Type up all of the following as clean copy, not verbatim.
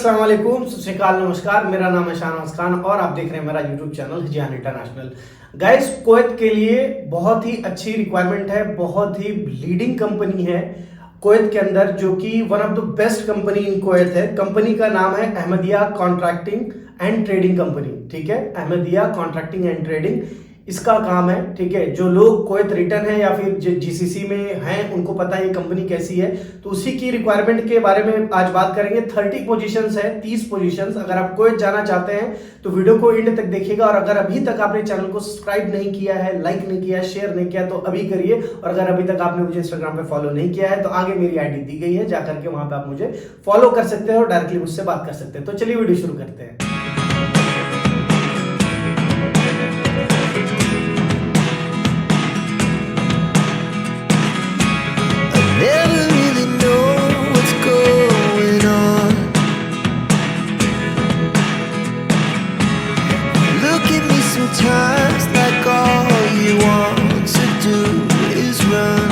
अस्सलाम वालेकुम, सत श्री अकाल, नमस्कार। मेरा नाम है शाहनवाज खान और आप देख रहे हैं मेरा YouTube channel Hijan international. Guys, Kuwait के लिए बहुत ही अच्छी रिक्वायरमेंट है, बहुत ही लीडिंग कंपनी है कुवैत के अंदर, जो कि one of the best company in Kuwait है। कंपनी का नाम है Ahmadiya contracting and trading company. ठीक है, अहमदिया कॉन्ट्रैक्टिंग एंड ट्रेडिंग इसका काम है। ठीक है, जो लोग कुवैत रिटर्न है या फिर जीसीसी में हैं उनको पता है ये कंपनी कैसी है, तो उसी की रिक्वायरमेंट के बारे में आज बात करेंगे। 30 पोजीशंस है, 30 पोजीशंस। अगर आप कुवैत जाना चाहते हैं तो वीडियो को एंड तक देखिएगा, और अगर अभी तक आपने चैनल को सब्सक्राइब नहीं किया है, लाइक नहीं किया, शेयर नहीं किया तो अभी करिए। और अगर अभी तक आपने मुझे इंस्टाग्राम पे फॉलो नहीं किया है तो आगे मेरी आईडी दी गई है, जाकर के वहां पे आप मुझे फॉलो कर सकते हैं और डायरेक्टली मुझसे बात कर सकते हैं। तो चलिए वीडियो शुरू करते हैं। Never really know what's going on. Look at me sometimes like all you want to do is run.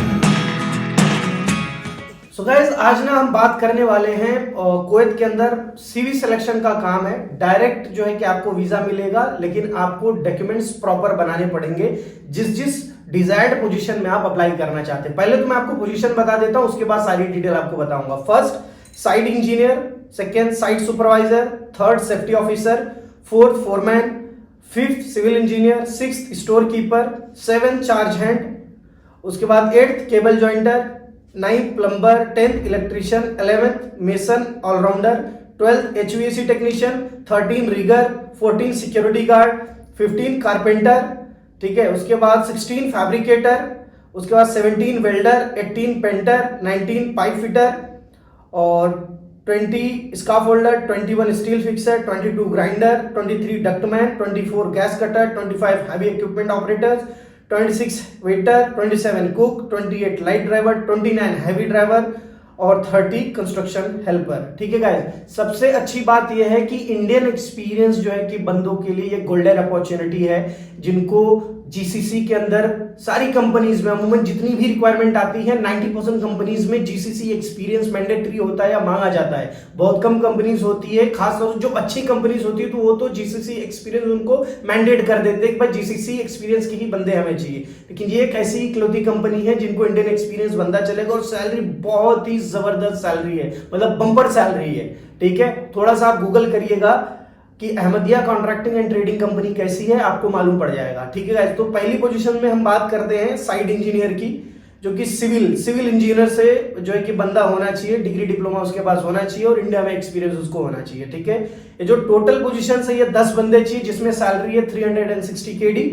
So guys, आज ना हम बात करने वाले हैं कुवैत के अंदर सीवी सिलेक्शन का काम है। डायरेक्ट जो है कि आपको वीजा मिलेगा, लेकिन आपको डॉक्यूमेंट्स प्रॉपर बनाने पड़ेंगे जिस डिजायर्ड पोजीशन में आप अप्लाई करना चाहते हैं। पहले तो मैं आपको पोजीशन बता देता हूं, उसके बाद सारी डिटेल आपको बताऊंगा। First site engineer, second site supervisor, third safety officer, fourth foreman, fifth civil engineer, sixth store keeper, seventh charge hand, उसके बाद eighth cable jointer, 9th plumber, 10th electrician, 11th mason allrounder, 12th HVAC technician, 13 rigger, 14 security guard, 15 carpenter. ठीक है, उसके बाद 16 fabricator, उसके बाद 17 welder, 18 painter, 19 pipe fitter और 20 scarf holder, 21 steel fixer, 22 grinder, 23 ductman, 24 gas cutter, 25 heavy equipment operators, 26 waiter, 27 cook, 28 light driver, 29 heavy driver और 30 construction helper. ठीक है गाइस, सबसे अच्छी बात यह है कि इंडियन एक्सपीरियंस जो है कि बंदों के लिए ये गोल्डन अपॉर्चुनिटी है, जिनको जीसीसी के अंदर सारी कंपनीज में अमूमन जितनी भी रिक्वायरमेंट आती है 90% कंपनीज में जीसीसी एक्सपीरियंस मैंडेटरी होता है या मांगा जाता है। बहुत कम कंपनीज होती है, खासतौर से जो अच्छी कंपनीज होती है तो वो तो जीसीसी एक्सपीरियंस उनको मैंडेट कर देते हैं कि भाई जीसीसी एक्सपीरियंस के ही बंदे हमें चाहिए। लेकिन ये एक ऐसी इकलौती कंपनी है जिनको इंडियन एक्सपीरियंस बंदा चलेगा, और सैलरी बहुत ही जबरदस्त सैलरी है, मतलब बम्पर सैलरी है। ठीक है, थोड़ा सा आप गूगल करिएगा कि Ahmadiyya contracting and trading company कैसी है, आपको मालूम पड़ जाएगा। ठीक है गाइस, तो पहली पोजीशन में हम बात करते हैं साइट इंजीनियर की, जो कि सिविल इंजीनियर से जो है कि बंदा होना चाहिए, डिग्री डिप्लोमा उसके पास होना चाहिए और इंडिया में एक्सपीरियंस उसको होना चाहिए। ठीक है, ये जो टोटल पोजीशन है ये 10 बंदे चाहिए, जिसमें सैलरी है 360 KD।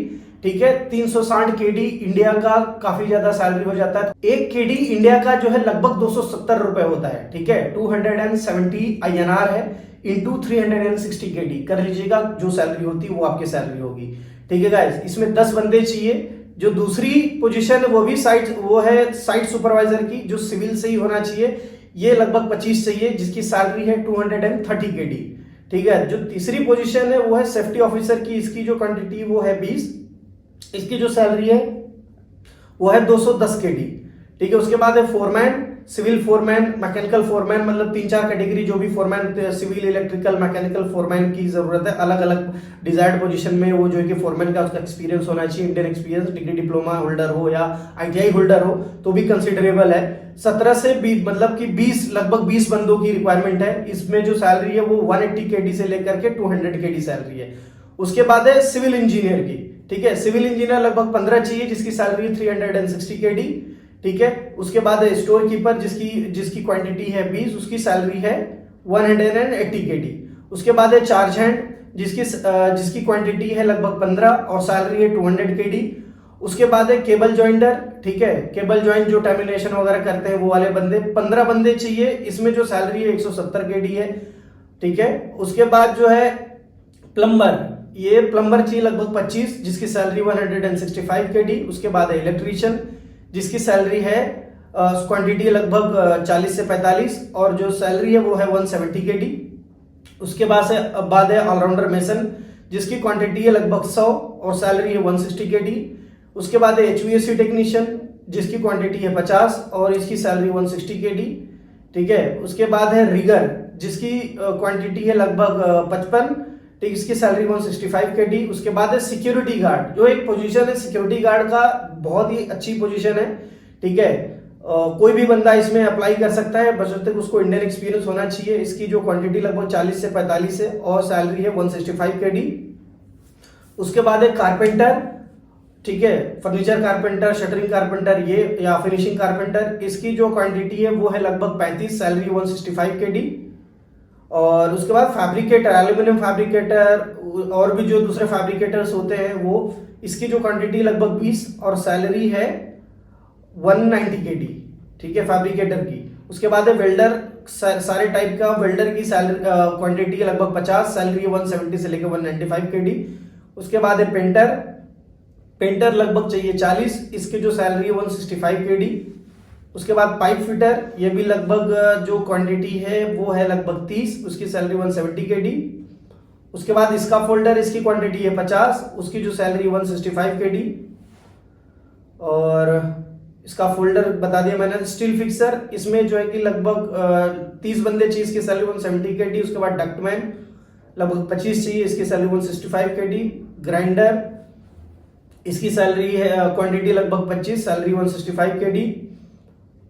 ठीक है, 360 KD इंडिया का काफी ज्यादा सैलरी हो जाता है। 1 KD इंडिया का जो है लगभग 270 रुपए होता है। ठीक है, 270 INR है इंटू 360 KD कर लीजिएगा, जो सैलरी होती है वो आपकी सैलरी होगी। ठीक है गाइस, इसमें 10 बंदे चाहिए। जो दूसरी पोजीशन है वो है साइट सुपरवाइजर की, जो सिविल से ही होना चाहिए। ये लगभग 25 चाहिए, जिसकी सैलरी है 230 KD। ठीक है, जो तीसरी पोजीशन है वो है सेफ्टी ऑफिसर की, इसकी जो क्वांटिटी वो है 20, इसकी जो सैलरी है वो है 210 KD। ठीक है, उसके बाद है foreman, civil foreman, mechanical foreman, मतलब 3-4 कैटेगरी जो भी foreman, civil, electrical, mechanical foreman की जरूरत है। अलग अलग डिजायर्ड पोजीशन में वो जो है कि फोरमैन का उसका एक्सपीरियंस होना चाहिए, Indian experience, degree diploma holder हो या ITI होल्डर हो तो भी कंसिडरेबल है। 17 से 20 मतलब कि 20 लगभग 20 बंदों की रिक्वायरमेंट है। इसमें जो सैलरी है वो 180 KD से लेकर के 200 KD सैलरी है। उसके बाद है सिविल इंजीनियर की। ठीक है, सिविल इंजीनियर लगभग 15 चाहिए, जिसकी सैलरी 360 KD। ठीक है, उसके बाद है स्टोर कीपर, जिसकी क्वांटिटी है 20, उसकी सैलरी है 180 KD। उसके बाद है चार्ज हैंड, जिसकी क्वांटिटी है लगभग 15 और सैलरी है 200 KD। उसके बाद है केबल जॉइंटर। ठीक है, केबल जॉइंट जो टर्मिनेशन वगैरह करते हैं वो वाले बंदे, 15 बंदे चाहिए, इसमें जो सैलरी है 170 KD है। ठीक है, उसके बाद जो है प्लम्बर, ये प्लम्बर चाहिए लगभग 25, जिसकी सैलरी 165 KD। उसके बाद है इलेक्ट्रीशियन, जिसकी सैलरी है क्वांटिटी लगभग 40 से 45 और जो सैलरी है वो है 170 KD। उसके बाद है ऑलराउंडर मेसन, जिसकी क्वांटिटी है लगभग 100 और सैलरी है 160 KD। उसके बाद है HVAC टेक्नीशियन, जिसकी क्वांटिटी है 50 और इसकी सैलरी 160 KD। ठीक है, उसके बाद है रिगर, जिसकी क्वांटिटी है लगभग 55, ठीक, इसकी सैलरी 165 KD। उसके बाद है सिक्योरिटी गार्ड, जो एक पोजीशन है सिक्योरिटी गार्ड का, बहुत ही अच्छी पोजीशन है, ठीक है। कोई भी बंदा इसमें अप्लाई कर सकता है, बशर्ते उसको इंडियन एक्सपीरियंस होना चाहिए। इसकी जो क्वांटिटी लगभग 40 से 45 है और सैलरी है 165 KD। उसके बाद है कारपेंटर, ठीक है, फर्नीचर कारपेंटर, शटरिंग कारपेंटर ये या फिनिशिंग कारपेंटर, इसकी जो क्वांटिटी है वो है लगभग 35, सैलरी 165 KD। और उसके बाद फैब्रिकेटर, एल्यूमिनियम फैब्रिकेटर और भी जो दूसरे फैब्रिकेटर्स होते हैं वो, इसकी जो क्वांटिटी लगभग 20 और सैलरी है 190 KD, ठीक है, फैब्रिकेटर की। उसके बाद है वेल्डर, सारे टाइप का वेल्डर की सैलरी क्वांटिटी है लगभग 50, सैलरी 170 से लेकर 195 KD। उसके बाद है पेंटर, पेंटर लगभग चाहिए 40, इसकी जो सैलरी है 165 KD। उसके बाद पाइप फिटर, ये भी लगभग जो क्वांटिटी है वो है लगभग 30, उसकी सैलरी 170 KD। उसके बाद इसका फोल्डर, इसकी क्वांटिटी है 50, उसकी जो सैलरी 165 KD। और इसका फोल्डर बता दिया मैंने। स्टील फिक्सर, इसमें जो है कि लगभग 30 बंदे चाहिए, इसकी सैलरी 170 KD। उसके बाद डक्टमैन लगभग 25 चाहिए, इसकी सैलरी 165 KD। ग्राइंडर, इसकी सैलरी है क्वांटिटी लगभग 25, सैलरी 165 KD।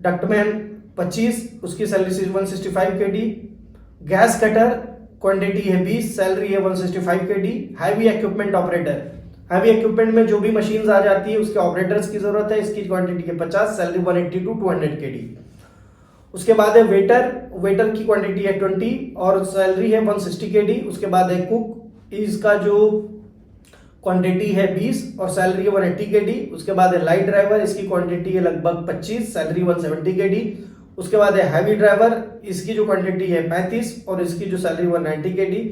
डक्टमैन 25, उसकी salary 165 KD। Gas cutter quantity है 20, सैलरी है 165 KD। Heavy equipment operator, heavy equipment में जो भी मशीन्स आ जाती है उसके ऑपरेटर्स की जरूरत है, इसकी क्वांटिटी है 50, सैलरी 180 to 200 KD। उसके बाद है वेटर, वेटर की क्वांटिटी है 20 और सैलरी है 160 KD। उसके बाद है कुक, इसका जो क्वांटिटी है 20 और सैलरी है 180 KD। उसके बाद है लाइट ड्राइवर, इसकी क्वांटिटी है लगभग 25, सैलरी 170 KD। उसके बाद है हैवी ड्राइवर, इसकी जो क्वांटिटी है 35 और इसकी जो सैलरी 190 KD।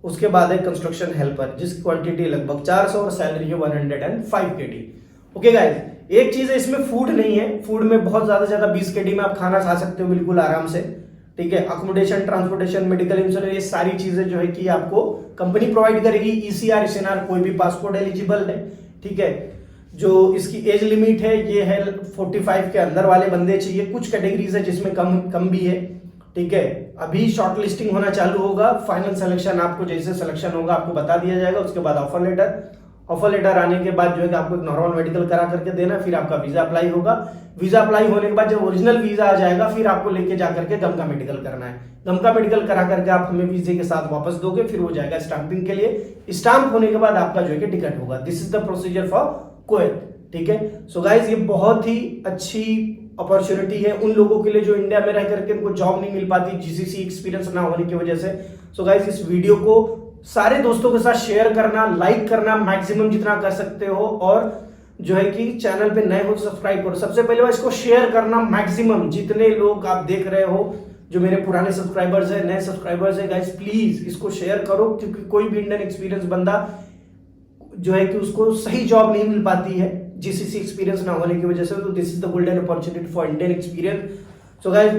उसके बाद है कंस्ट्रक्शन हेल्पर, जिसकी क्वांटिटी लगभग 400 और सैलरी है 105 KD। ओके गाइस, एक चीज है इसमें फूड नहीं है, फूड में बहुत ज्यादा 20 KD में आप खाना खा सकते हो बिल्कुल आराम से, ठीक है। अकोमोडेशन, ट्रांसपोर्टेशन, मेडिकल इंश्योरेंस, ये सारी चीजें जो है कि आपको कंपनी प्रोवाइड करेगी। ECR, SNR, कोई भी पासपोर्ट एलिजिबल है, ठीक है। जो इसकी एज लिमिट है ये है 45 के अंदर वाले बंदे चाहिए। कुछ कैटेगरीज है जिसमें कम भी है, ठीक है। अभी शॉर्ट लिस्टिंग होना चालू होगा, फाइनल सिलेक्शन आपको जैसे सिलेक्शन होगा आपको बता दिया जाएगा। उसके बाद ऑफर लेटर आने के बाद जो है कि आपको एक नॉर्मल मेडिकल करा करके देना, फिर आपका वीजा अप्लाई होगा। वीजा अप्लाई होने के बाद जब ओरिजिनल वीजा आ जाएगा फिर आपको लेके जाकर के गम का मेडिकल करना है। गम का मेडिकल करा करके आप हमें वीजे के साथ वापस दोगे, फिर हो जाएगा स्टाम्पिंग के लिए। स्टाम्प होने के बाद आपका जो है कि टिकट होगा। This is the procedure for Kuwait, ठीक है। सो गाइज, ये बहुत ही अच्छी अपॉर्चुनिटी है उन लोगों के लिए जो इंडिया में रह करके उनको जॉब नहीं मिल पाती GCC एक्सपीरियंस ना होने की वजह से। सो गाइज, इस वीडियो को सारे दोस्तों के साथ शेयर करना, लाइक करना मैक्सिमम जितना कर सकते हो, और जो है कि चैनल पे नए हो तो सब्सक्राइब करो। सबसे पहले इसको शेयर करना मैक्सिमम, जितने लोग आप देख रहे हो, जो मेरे पुराने सब्सक्राइबर्स है, नए सब्सक्राइबर्स है, गाइस प्लीज इसको शेयर करो, क्योंकि कोई भी इंडियन एक्सपीरियंस बंदा जो है कि उसको सही जॉब नहीं मिल पाती है GCC एक्सपीरियंस ना होने की वजह से। तो this is the golden opportunity for Indian experience. So guys,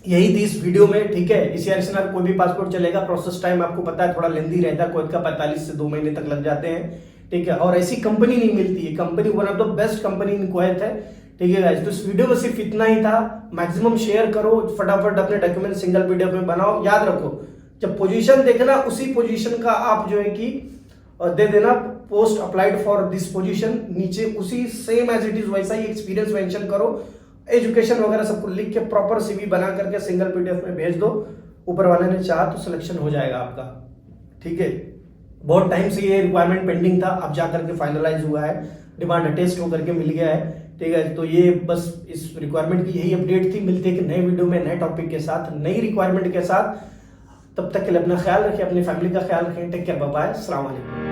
यही थी इस वीडियो में, ठीक है। ECR, SNR कोई भी पासपोर्ट चलेगा। प्रोसेस टाइम आपको पता है थोड़ा लेंदी रहता है, कुवैत का 45 से 2 महीने तक लग जाते हैं, ठीक है। और ऐसी कंपनी नहीं मिलती है, company one of the best company in Kuwait है, ठीक है गाइस। तो इस वीडियो में सिर्फ इतना ही था। मैक्सिमम शेयर करो, फटाफट अपने डॉक्यूमेंट सिंगल PDF में बनाओ। याद रखो, जब पोजीशन देखना उसी पोजीशन का आप जो है कि दे देना post applied for this position, नीचे उसी सेम एज इट इज वैसा ही एक्सपीरियंस मेंशन करो, एजुकेशन वगैरह सबको लिख के प्रॉपर CV बना करके सिंगल PDF में भेज दो। ऊपर वाले ने चाहा तो सिलेक्शन हो जाएगा आपका, ठीक है। बहुत टाइम से ये रिक्वायरमेंट पेंडिंग था, अब जाकर के फाइनलाइज हुआ है, डिमांड अटेस्ट होकर के मिल गया है, ठीक है। तो ये बस इस रिक्वायरमेंट की यही अपडेट थी। मिलते हैं कि नए वीडियो में नए टॉपिक के साथ, नई रिक्वायरमेंट के साथ। तब तक के लिए अपना ख्याल रखें, अपनी फैमिली का ख्याल रखें। टेक केयर, बाय बाय, अस्सलाम वालेकुम।